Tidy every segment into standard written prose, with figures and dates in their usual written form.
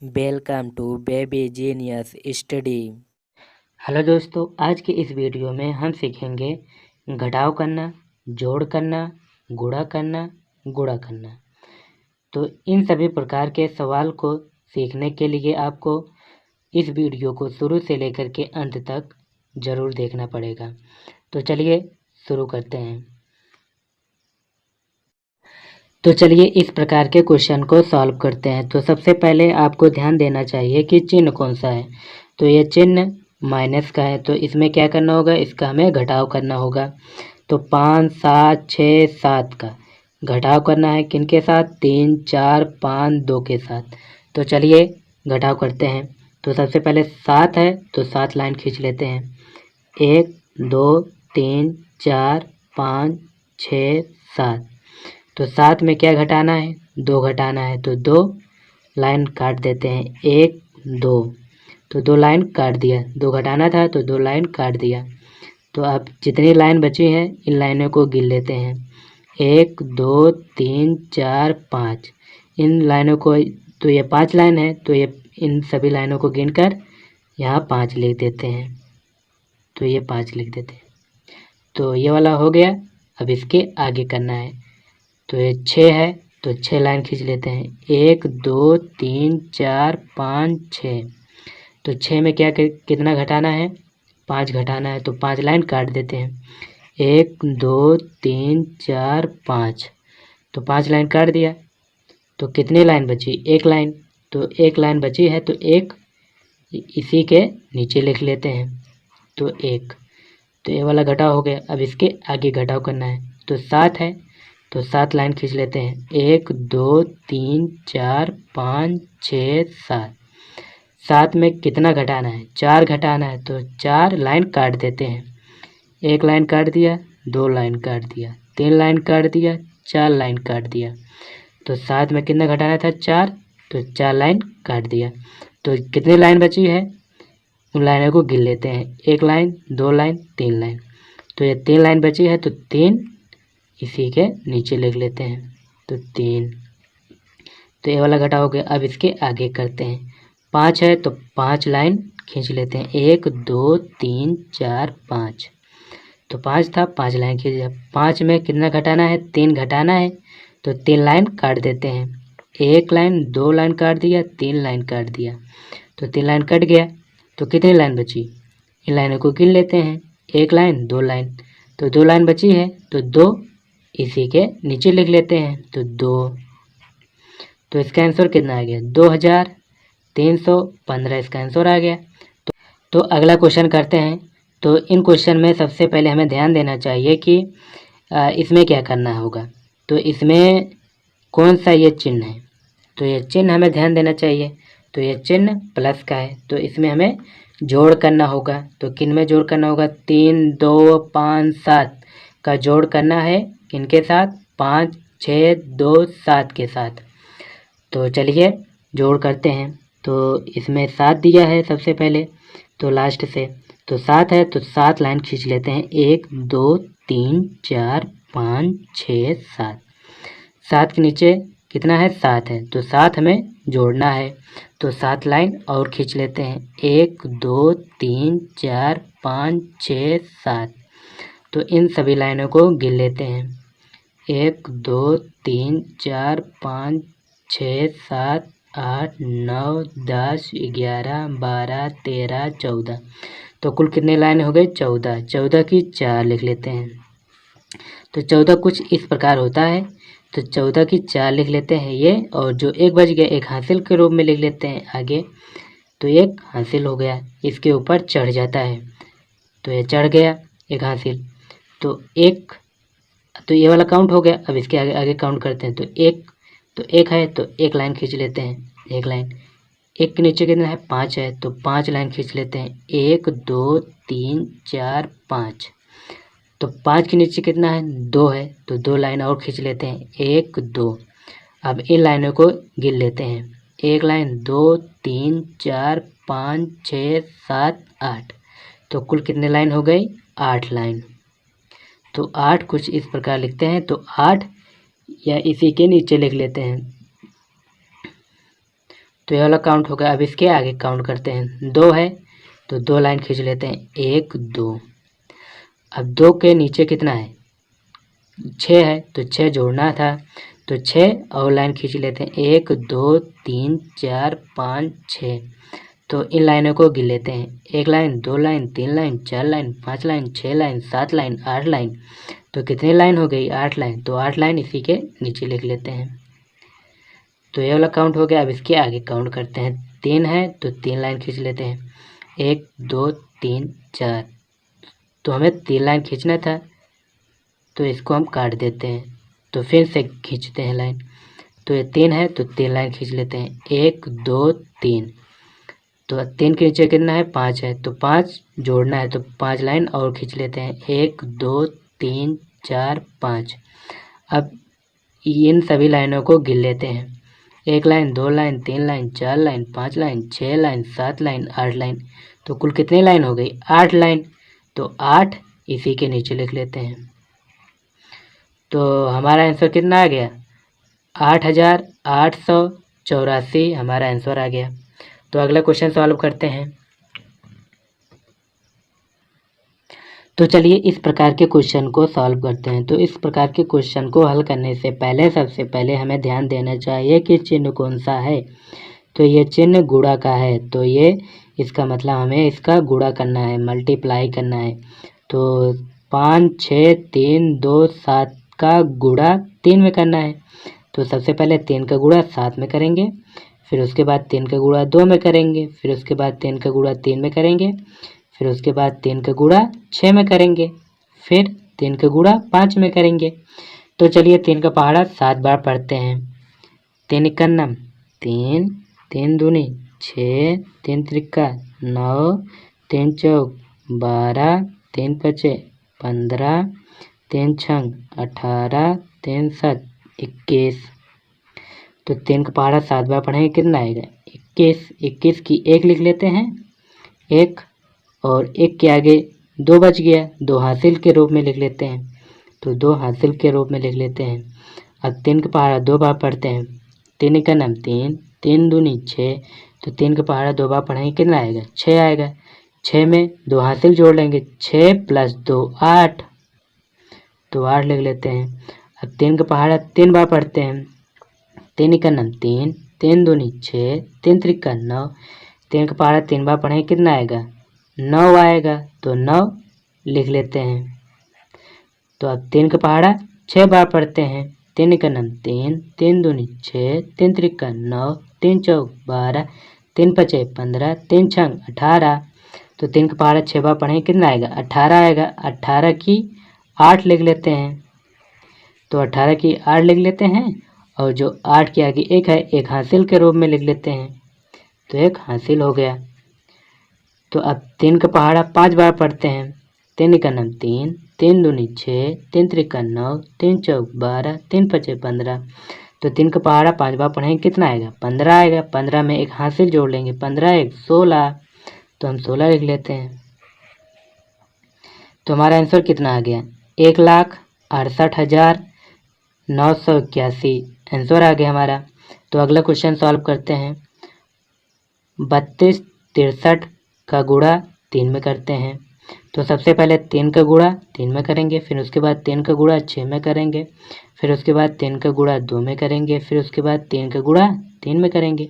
Welcome to Baby Genius Study. Hello दोस्तों, आज के इस वीडियो में हम सीखेंगे घटाव करना, जोड़ करना, गुणा करना, गुणा करना। तो इन सभी प्रकार के सवाल को सीखने के लिए आपको इस वीडियो को शुरू से लेकर के अंत तक ज़रूर देखना पड़ेगा। तो चलिए शुरू करते हैं। तो चलिए इस प्रकार के क्वेश्चन को सॉल्व करते हैं। तो सबसे पहले आपको ध्यान देना चाहिए कि चिन्ह कौन सा है। तो ये चिन्ह माइनस का है, तो इसमें क्या करना होगा, इसका हमें घटाव करना होगा। तो 5, 7, 6, 7 का घटाव करना है किनके साथ, 3, 4, 5, 2 के साथ। तो चलिए घटाव करते हैं। तो सबसे पहले 7 है तो 7 लाइन खींच लेते हैं। 1, 2, 3, 4, 5, 6, 7। तो 7 में क्या घटाना है, 2 घटाना है, तो 2 लाइन काट देते हैं। 1, 2, तो 2 लाइन काट दिया। 2 घटाना था तो 2 लाइन काट दिया। तो अब जितनी लाइन बची है इन लाइनों को गिन लेते हैं। 1, 2, 3, 4, 5। इन लाइनों को, तो ये 5 लाइन है, तो ये इन सभी लाइनों को गिनकर यहाँ 5 लिख देते हैं। तो ये 5 लिख देते हैं। तो ये वाला हो गया। अब इसके आगे करना है। तो ये 6 है तो 6 लाइन खींच लेते हैं। 1, 2, 3, 4, 5, 6। तो 6 में क्या कितना घटाना है, 5 घटाना है, तो 5 लाइन काट देते हैं। 1, 2, 3, 4, 5। तो 5 लाइन काट दिया। तो कितनी लाइन बची, 1 लाइन। तो 1 लाइन बची है तो 1 इसी के नीचे लिख लेते हैं। तो 1, तो ये वाला घटाव हो गया। अब इसके आगे घटाव करना है। तो 7 है तो 7 लाइन खींच लेते हैं। 1, 2, 3, 4, 5, 6, 7। 7 में कितना घटाना है, 4 घटाना है, तो 4 लाइन काट देते हैं। 1 लाइन काट दिया, 2 लाइन काट दिया, 3 लाइन काट दिया, 4 लाइन काट दिया। तो 7 में कितना घटाना था, 4, तो 4 लाइन काट दिया। तो कितनी लाइन बची है, उन लाइनों को गिन लेते हैं। 1 लाइन, 2 लाइन, 3 लाइन। तो ये 3 लाइन बची है तो 3 इसी के नीचे लिख लेते हैं। तो 3, तो ये वाला घटाव हो गया। अब इसके आगे करते हैं। 5 है तो 5 लाइन खींच लेते हैं। 1, 2, 3, 4, 5। तो 5 था, 5 लाइन खींच दिया। 5 में कितना घटाना है, 3 घटाना है, तो 3 लाइन काट देते हैं। 1 लाइन, 2 लाइन काट दिया, 3 लाइन काट दिया। तो 3 लाइन कट गया। तो कितनी लाइन बची, इन लाइनों को गिन लेते हैं। 1 लाइन, 2 लाइन, तो 2 लाइन बची है, तो 2 इसी के नीचे लिख लेते हैं। तो 2, तो इसका आंसर कितना आ गया, 2315 इसका आंसर आ गया। तो अगला क्वेश्चन करते हैं। तो इन क्वेश्चन में सबसे पहले हमें ध्यान देना चाहिए कि इसमें क्या करना होगा। तो इसमें कौन सा ये चिन्ह है, तो ये चिन्ह हमें ध्यान देना चाहिए। तो ये चिन्ह प्लस का है, तो इसमें हमें जोड़ करना होगा। तो किन में जोड़ करना होगा, 3, 2, 5, 7 का जोड़ करना है किनके साथ, 5, 6, 2, 7 के साथ। तो चलिए जोड़ करते हैं। तो इसमें 7 दिया है सबसे पहले, तो लास्ट से। तो 7 है तो 7 लाइन खींच लेते हैं। 1, 2, 3, 4, 5, 6, 7। 7 के नीचे कितना है, 7 है, तो 7 हमें जोड़ना है। तो 7 लाइन और खींच लेते हैं। 1, 2, 3, 4, 5, 6, 7। तो इन सभी लाइनों को गिन लेते हैं। 1, 2, 3, 4, 5, 6, 7, 8, 9, 10, 11, 12, 13, 14। तो कुल कितने लाइन हो गए, 14। 14 की 4 लिख लेते हैं। तो 14 कुछ इस प्रकार होता है। तो 14 की 4 लिख लेते हैं ये, और जो 1 बच गया, 1 हासिल के रूप में लिख लेते हैं आगे। तो 1 हासिल हो गया, इसके ऊपर चढ़ जाता है, तो ये चढ़ गया 1 हासिल। तो 1, तो ये वाला काउंट हो गया। अब इसके आगे आगे काउंट करते हैं। तो 1 है तो 1 लाइन खींच लेते हैं। 1 लाइन, 1 के नीचे कितना है, 5 है, तो 5 लाइन खींच लेते हैं। 1, 2, 3, 4, 5। तो 5 के नीचे कितना है, 2 है, तो 2 लाइन और खींच लेते हैं। 1, 2। अब इन लाइनों को गिन लेते हैं। 1 लाइन, 2, 3, 4, 5, 6, 7, 8। तो कुल कितने लाइन हो गई, 8 लाइन। तो 8 कुछ इस प्रकार लिखते हैं। तो 8 या इसी के नीचे लिख लेते हैं। तो ये वाला काउंट हो गया। अब इसके आगे काउंट करते हैं। 2 है तो 2 लाइन खींच लेते हैं, 1 2। अब 2 के नीचे कितना है, 6 है तो 6 जोड़ना था, तो 6 और लाइन खींच लेते हैं, 1 2 3 4 5 6। तो इन लाइनों को गिन लेते हैं, 1 line 2 line 3 line 4 line 5 line 6 line 7 line 8 line. तो कितनी लाइन हो गई, 8 लाइन। तो 8 लाइन इसी के नीचे लिख लेते हैं। तो ये वाला काउंट हो गया। अब इसके आगे काउंट करते हैं। 3 है तो 3 लाइन खींच लेते हैं, 1 2 3 4। तो हमें 3 लाइन खींचना था तो इसको हम काट देते हैं, तो फिर से खींचते हैं लाइन। तो ये 3 है तो 3 लाइन खींच लेते हैं, 1 2 3। तो 3 के नीचे कितना है, 5 है, तो 5 जोड़ना है, तो 5 लाइन और खींच लेते हैं, 1 2 3 4 5। अब इन सभी लाइनों को गिन लेते हैं, 1 line 2 line 3 line 4 line 5 line 6 line 7 line 8 line. तो कुल कितनी लाइन हो गई, 8 लाइन। तो 8 इसी के नीचे लिख लेते हैं। तो हमारा आंसर कितना आ गया, 8884 हमारा आंसर आ गया। तो अगला क्वेश्चन सॉल्व करते हैं। तो चलिए इस प्रकार के क्वेश्चन को सॉल्व करते हैं। तो इस प्रकार के क्वेश्चन को हल करने से पहले सबसे पहले हमें ध्यान देना चाहिए कि चिन्ह कौन सा है। तो ये चिन्ह गुणा का है, तो ये इसका मतलब हमें इसका गुणा करना है, मल्टीप्लाई करना है। तो 5 6 3 2 7 का गुणा 3 में करना है। तो सबसे पहले 3 का गुणा 7 में करेंगे, फिर उसके बाद 3 का गुणा 2 में करेंगे, फिर उसके बाद 3 का गुणा 3 में करेंगे, फिर उसके बाद 3 का गुणा 6 में करेंगे, फिर 3 का गुणा 5 में करेंगे। तो चलिए 3 का पहाड़ा 7 बार पढ़ते हैं। 3 इक्का 3, 3 दूनी 6, 3 त्रिक्का 9, 3 चौक 12, 3 पचे 15, 3 छंग 18, 3 7 21। तो 3 का पहाड़ा 7 बार पढ़ेंगे, कितना आएगा 21। 21 की 1 लिख लेते हैं, 1 और 1 के आगे 2 बच गया, 2 हासिल के रूप में लिख लेते हैं। तो 2 हासिल के रूप में लिख लेते हैं। अब 3 का पहाड़ा 2 बार पढ़ते हैं। 3 इक्का 3, 3 दूनी 6। तो 3 का पहाड़ा 2 बार पढ़ेंगे, कितना आएगा 6 आएगा। 6 में 2 हासिल जोड़ लेंगे, 6 + 2 8। तो 8 लिख लेते हैं। अब 3 का पहाड़ा 3 बार पढ़ते हैं। 3 इक्का 3, 3 दूनी 6, 3 त्रिक्का 9। 3 का पहाड़ा 3 बार पढ़ेंगे, कितना आएगा 9 आएगा। तो 9 लिख लेते हैं। तो अब 3 का पहाड़ा 6 बार पढ़ते हैं। 3 इक्का 3, 3 दूनी 6, 3 त्रिक्का 9, 3 चौक 12, 3 पचे 15, 3 छंग 18। तो 3 का पहाड़ा 6 बार पढ़ेंगे, कितना आएगा 18 आएगा। 18 की 8 लिख लेते हैं। तो 18 की 8 लिख लेते हैं, और जो 8 के आगे 1 है, 1 हासिल के रूप में लिख लेते हैं। तो 1 हासिल हो गया। तो अब 3 का पहाड़ा 5 बार पढ़ते हैं। 3 इक्का 3, 3 दूनी 6, 3 त्रिक्का 9, 3 चौक 12, 3 पचे 15। तो 3 का पहाड़ा 5 बार पढ़ेंगे, कितना आएगा 15 आएगा। 15 में 1 हासिल जोड़ लेंगे, 15 1 16। तो हम 16 लिख लेते हैं। तो हमारा आंसर कितना आ गया, 1,68,981 आंसर आ गया हमारा। तो अगला क्वेश्चन सॉल्व करते हैं। 32 63 का गुणा 3 में करते हैं। तो सबसे पहले 3 का गुणा 3 में करेंगे, फिर उसके बाद 3 का गुणा 6 में करेंगे, फिर उसके बाद 3 का गुणा 2 में करेंगे, फिर उसके बाद 3 का गुणा 3 में करेंगे।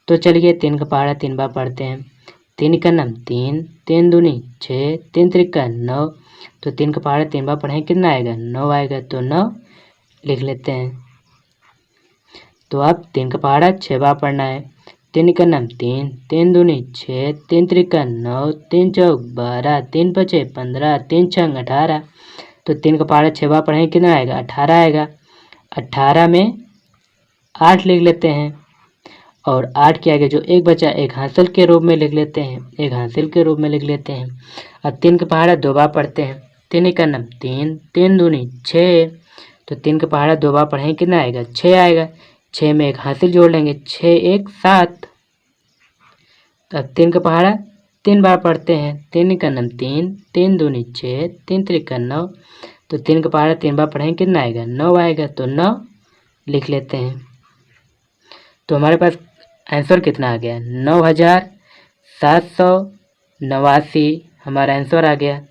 तो चलिए 3 का पहाड़ा 3 बार पढ़ते हैं। 3 इक्का 3, 3 दूनी 6, 3 त्रिक्का 9। तो 3 का पहाड़ा 3 बार पढ़ेंगे, कितना आएगा 9 आएगा। तो 9 लिख लेते हैं। तो अब 3 का पहाड़ा 6 बार पढ़ना है। 3 इक्का 3, 3 दूनी 6, 3 त्रिक्का 9, 3 चौक 12, 3 पचे 15, 3 छंग 18। तो 3 का पहाड़ा 6 बार पढ़ेंगे, कितना आएगा 18 आएगा। 18 में 8 लिख लेते हैं, और 8 के आगे जो 1 बचा 1 हासिल के रूप में लिख लेते हैं, 1 हासिल के रूप में लिख लेते हैं। अब 3 का पहाड़ा 2 बार पढ़ते हैं। 3 इक्का 3, 3 दूनी 6। तो 3 का पहाड़ा 2 बार पढ़ेंगे, कितना आएगा 6 आएगा। 6 में 1 हासिल जोड़ लेंगे, 6 1 7। तो अब 3 का पहाड़ा 3 बार पढ़ते हैं। 3 इक्का 3, 3 दूनी 6, 3 त्रिक्का 9। तो 3 का पहाड़ा 3 बार पढ़ेंगे, कितना आएगा 9 आएगा। तो 9 लिख लेते हैं। तो हमारे पास आंसर कितना आ गया 9789 हमारा आंसर आ गया।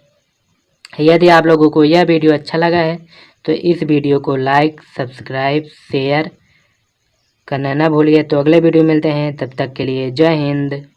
यदि आप लोगों को यह वीडियो अच्छा लगा है तो इस वीडियो को लाइक, सब्सक्राइब, शेयर करना ना भूलिए। तो अगले वीडियो मिलते हैं, तब तक के लिए जय हिंद।